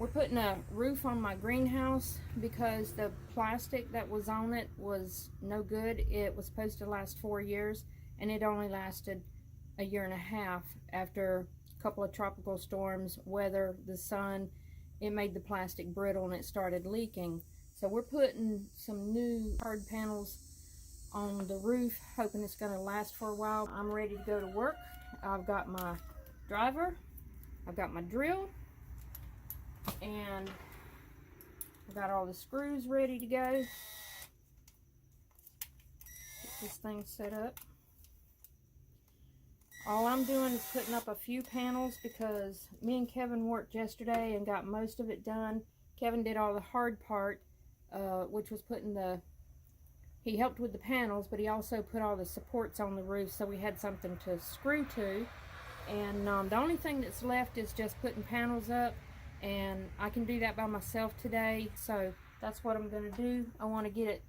We're putting a roof on my greenhouse because the plastic that was on it was no good. It was supposed to last 4 years and it only lasted a year and a half. After a couple of tropical storms, weather, the sun, it made the plastic brittle and it started leaking. So we're putting some new hard panels on the roof, hoping it's going to last for a while. I'm ready to go to work. I've got my driver, I've got my drill, and I've got all the screws ready to go. Get this thing set up. All I'm doing is putting up a few panels because me and Kevin worked yesterday and got most of it done. Kevin did all the hard part, which was putting he helped with the panels, but he also put all the supports on the roof so we had something to screw to. And the only thing that's left is just putting panels up, and I can do that by myself today, so that's what I'm going to do. I want to get it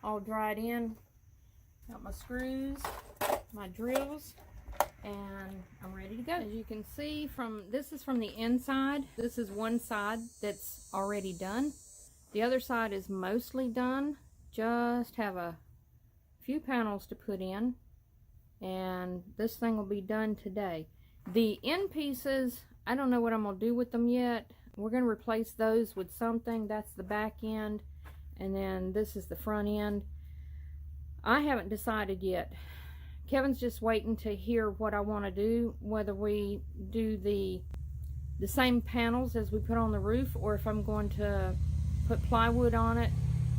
all dried in. Got my screws, my drills, and I'm ready to go. As you can see, this is from the inside. This is one side that's already done. The other side is mostly done. Just have a few panels to put in, and this thing will be done today. The end pieces, I don't know what I'm going to do with them yet. We're going to replace those with something. That's the back end, and then this is the front end. I haven't decided yet. Kevin's just waiting to hear what I want to do, whether we do the same panels as we put on the roof, or if I'm going to put plywood on it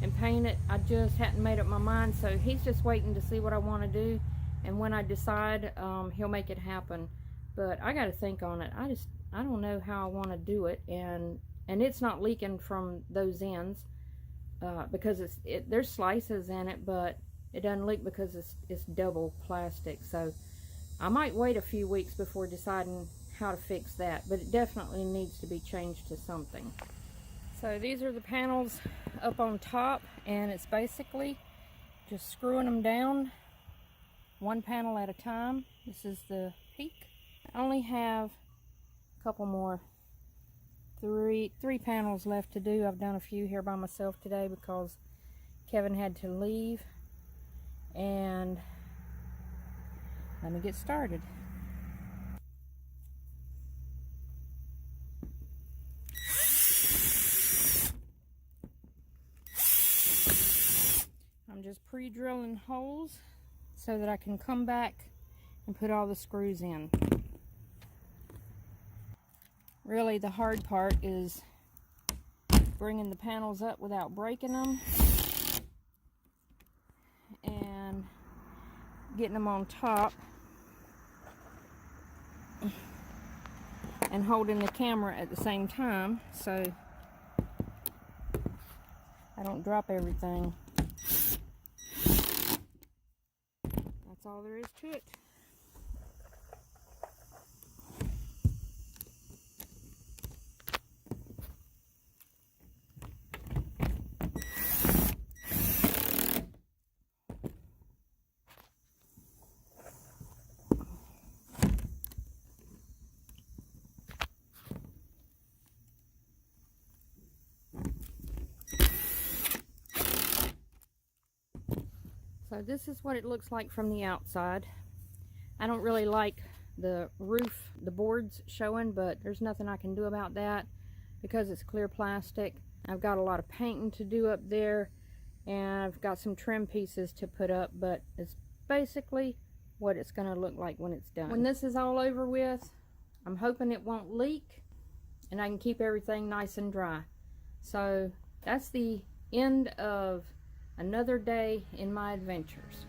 and paint it. I just hadn't made up my mind, so he's just waiting to see what I want to do, and when I decide, he'll make it happen. But I got to think on it. I don't know how I want to do it, and it's not leaking from those ends because there's slices in it, but it doesn't leak because it's double plastic. So I might wait a few weeks before deciding how to fix that, but it definitely needs to be changed to something. So these are the panels up on top, and it's basically just screwing them down one panel at a time. This is the peak. I only have a couple more, three panels left to do. I've done a few here by myself today because Kevin had to leave. And let me get started. I'm just pre-drilling holes so that I can come back and put all the screws in. Really, the hard part is bringing the panels up without breaking them and getting them on top and holding the camera at the same time so I don't drop everything. That's all there is to it. So this is what it looks like from the outside. I don't really like the roof, the boards showing, but there's nothing I can do about that because it's clear plastic. I've got a lot of painting to do up there, and I've got some trim pieces to put up, but it's basically what it's going to look like when it's done. When this is all over with, I'm hoping it won't leak and I can keep everything nice and dry. So that's the end of another day in my adventures.